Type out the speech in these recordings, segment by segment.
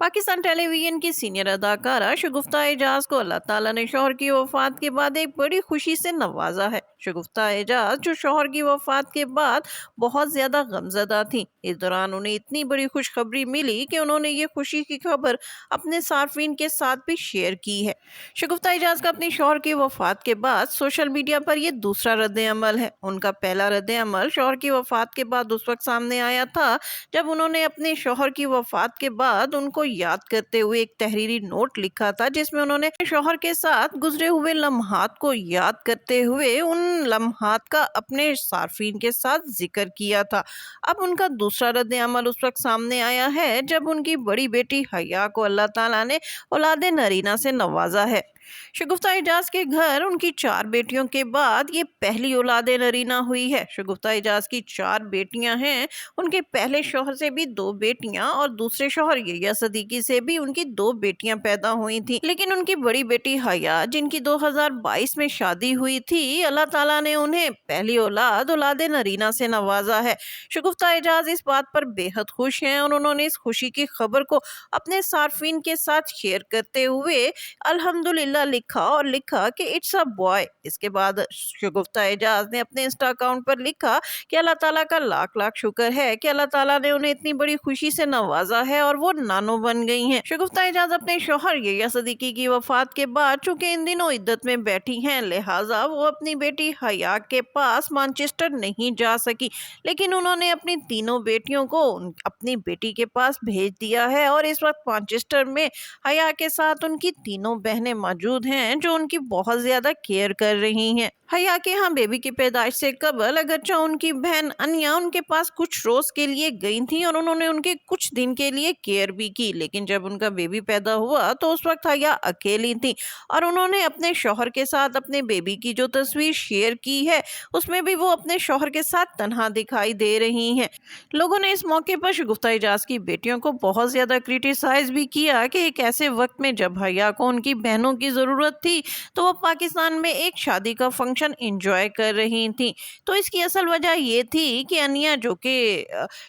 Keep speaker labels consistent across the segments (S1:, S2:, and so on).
S1: Pakistan television की senior अदाकारा शगुफ्ता एजाज को अल्लाह ताला ने शौहर की वफात के बाद एक बड़ी खुशी से नवाजा है। शगुफ्ता एजाज जो शौहर की वफात के बाद बहुत ज्यादा गमजदा थी, इस दौरान उन्हें इतनी बड़ी खुशखबरी मिली कि उन्होंने ये खुशी की खबर अपने सार्फिन के साथ भी शेयर की है। शगुफ्ता एजाज का अपने शौहर की वफात के बाद सोशल मीडिया पर यह दूसरा रद्द अमल है। उनका पहला रद्द अमल शौहर की वफात के बाद उस वक्त सामने आया था जब उन्होंने अपने शौहर की वफात के बाद उनको याद करते हुए एक तहरीरी नोट लिखा था, जिसमें उन्होंने शौहर के साथ गुजरे हुए लम्हात को याद करते हुए उन लम्हात का अपने सार्फिन के साथ जिक्र किया था। अब उनका दूसरा रद्द अमल उस वक्त सामने आया है जब उनकी बड़ी बेटी हया को अल्लाह ताला ने औलाद नरीना से नवाजा है। शगुफ्ता एजाज के घर उनकी 4 बेटियों के बाद ये पहली औलाद नरीना हुई है। शगुफ्ता एजाज की 4 बेटियां हैं। उनके पहले शौहर से भी 2 बेटियां और दूसरे शौहर यहिया सदीकी से भी उनकी 2 बेटियां पैदा हुई थी, लेकिन उनकी बड़ी बेटी हया जिनकी 2022 में शादी हुई थी, अल्लाह ताला ने उन्हें पहली औलाद नरीना से नवाजा है। शगुफ्ता एजाज इस बात पर बेहद खुश हैं और उन्होंने इस खुशी की खबर को अपने सार्फिन के साथ शेयर करते हुए अल्हम्दुलिल्लाह लिखा कि इट्स अ बॉय। इसके बाद शगुफ्ता एजाज ने अपने इंस्टा अकाउंट पर लिखा कि अल्लाह ताला का लाख लाख शुक्र है कि अल्लाह ताला ने उन्हें इतनी बड़ी खुशी से नवाजा है और वो नानो बन गई हैं। शगुफ्ता एजाज अपने शौहर यहिया सदीकी की वफात के बाद चूंकि इन दिनों इद्दत में बैठी हैं, लिहाजा वो अपनी बेटी हया के पास मैनचेस्टर नहीं जा सकी, लेकिन उन्होंने अपनी तीनों बेटियों को अपनी बेटी के पास भेज दिया है और इस वक्त मैनचेस्टर में हया के साथ उनकी तीनों बहनें मौजूद हैं जो उनकी बहुत ज्यादा केयर कर रही हैं। हया के यहाँ बेबी की पैदाइश से कबल अगरचे उनकी बहन अनिया उनके पास कुछ रोज के लिए गई थी और उन्होंने उनके कुछ दिन के लिए केयर भी की, लेकिन जब उनका बेबी पैदा हुआ तो उस वक्त हया अकेली थी और उन्होंने अपने शौहर के साथ अपने बेबी की जो तस्वीर शेयर की है उसमें भी वो अपने शौहर के साथ तन्हा दिखाई दे रही हैं। लोगों ने इस मौके पर शगुफ्ता एजाज की बेटियों को बहुत ज्यादा क्रिटिसाइज भी किया कि एक ऐसे वक्त में जब हया को उनकी बहनों की जरूरत थी तो वो पाकिस्तान में एक शादी का फंक्शन एंजॉय कर रही थी। तो इसकी असल वजह ये थी कि अनिया जो कि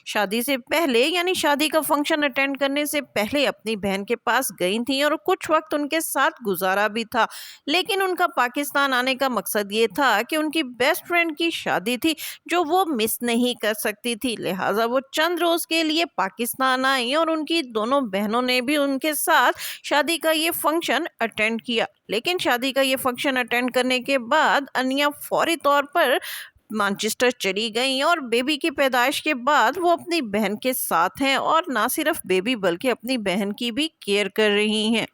S1: शादी से पहले यानी शादी का फंक्शन अटेंड करने से पहले अपनी बहन के पास गई थी और कुछ वक्त उनके साथ गुजारा भी था, लेकिन उनका पाकिस्तान आने का मकसद ये था कि उनकी बेस्ट फ्रेंड की शादी थी जो वो मिस नहीं कर सकती थी, लिहाजा वो चंद रोज के लिए पाकिस्तान आई और उनकी दोनों बहनों ने भी उनके साथ शादी का ये फंक्शन अटेंड किया। लेकिन शादी का ये फंक्शन अटेंड करने के बाद अनिया फौरी तौर पर मैनचेस्टर चली गई और बेबी की पैदाइश के बाद वो अपनी बहन के साथ हैं और ना सिर्फ बेबी बल्कि अपनी बहन की भी केयर कर रही हैं।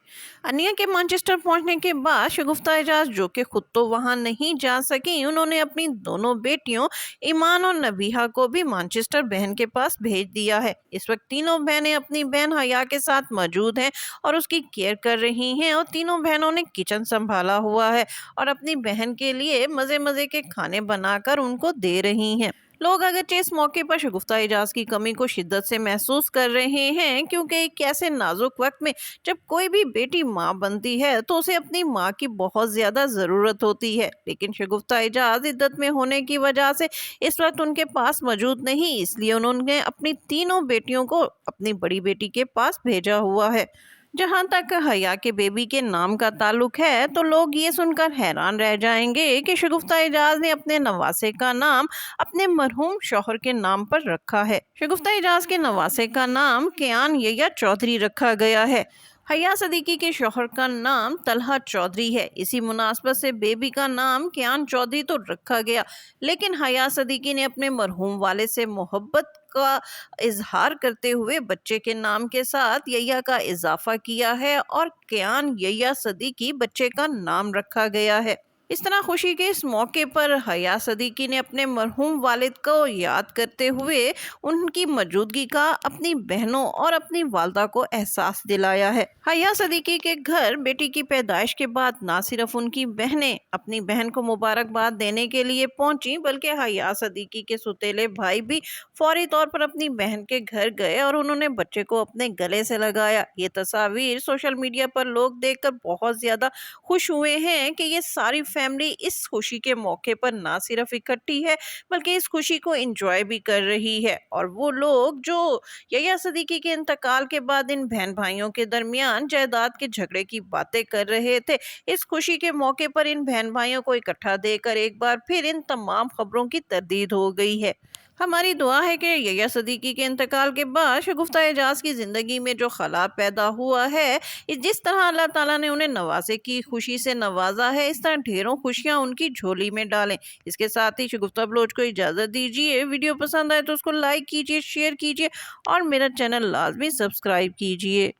S1: अनिया के मैनचेस्टर पहुंचने के बाद शगुफ्ता एजाज जो कि खुद तो वहां नहीं जा सकी, उन्होंने अपनी दोनों बेटियों ईमान और नबीहा को भी मैनचेस्टर बहन के पास भेज दिया है। इस वक्त तीनों बहनें अपनी बहन हया के साथ मौजूद हैं और उसकी केयर कर रही हैं और तीनों बहनों ने किचन संभाला हुआ है और अपनी बहन के लिए मजे मजे के खाने बनाकर उनको दे रही हैं। लोग अगरचे इस मौके पर शगुफ्ता एजाज की कमी को शिद्दत से महसूस कर रहे हैं, क्योंकि एक ऐसे नाजुक वक्त में जब कोई भी बेटी माँ बनती है तो उसे अपनी माँ की बहुत ज्यादा जरूरत होती है, लेकिन शगुफ्ता एजाज इद्दत में होने की वजह से इस वक्त उनके पास मौजूद नहीं, इसलिए उन्होंने अपनी तीनों बेटियों को अपनी बड़ी बेटी के पास भेजा हुआ है। जहां तक हया के बेबी के नाम का ताल्लुक है तो लोग ये सुनकर हैरान रह जाएंगे कि शगुफ्ता एजाज ने अपने नवासे का नाम अपने मरहूम शौहर के नाम पर रखा है। शगुफ्ता एजाज के नवासे का नाम कियान यहिया चौधरी रखा गया है। हया सदीकी के शौहर का नाम तलहा चौधरी है। इसी मुनासबत से बेबी का नाम कियान चौधरी तो रखा गया, लेकिन हया सदीकी ने अपने मरहूम वाले से मोहब्बत का इजहार करते हुए बच्चे के नाम के साथ यहिया का इजाफा किया है और कियान यहिया सदीकी बच्चे का नाम रखा गया है। इस तरह खुशी के इस मौके पर हया सदीकी ने अपने मरहूम वालिद को याद करते हुए उनकी मौजूदगी का अपनी बहनों और अपनी वालदा को एहसास दिलाया है। हया सदीकी के घर बेटी की पैदाइश के बाद ना सिर्फ उनकी बहनें अपनी बहन को मुबारकबाद देने के लिए पहुंची, बल्कि हया सदीकी के सुतेले भाई भी फौरी तौर पर अपनी बहन के घर गए और उन्होंने बच्चे को अपने गले से लगाया। ये तस्वीर सोशल मीडिया पर लोग देखकर बहुत ज्यादा खुश हुए हैं कि ये सारी फैमिली इस खुशी के मौके पर ना सिर्फ इकट्ठी है बल्कि इस खुशी को एंजॉय भी कर रही है। और वो लोग जो यया सदीकी के इंतकाल के बाद इन बहन भाइयों के दरमियान जायदाद के झगड़े की बातें कर रहे थे, इस खुशी के मौके पर इन बहन भाइयों को इकट्ठा देखकर एक बार फिर इन तमाम खबरों की तरदीद हो गई है। हमारी दुआ है कि यया सदीकी के इंतकाल के बाद शगुफ्ता एजाज की ज़िंदगी में जो खला पैदा हुआ है, जिस तरह अल्लाह ताला ने उन्हें नवासे की खुशी से नवाजा है, इस तरह ढेरों खुशियां उनकी झोली में डालें। इसके साथ ही शगुफ्ता बलोच को इजाज़त दीजिए। वीडियो पसंद आए तो उसको लाइक कीजिए, शेयर कीजिए और मेरा चैनल लाजमी सब्सक्राइब कीजिए।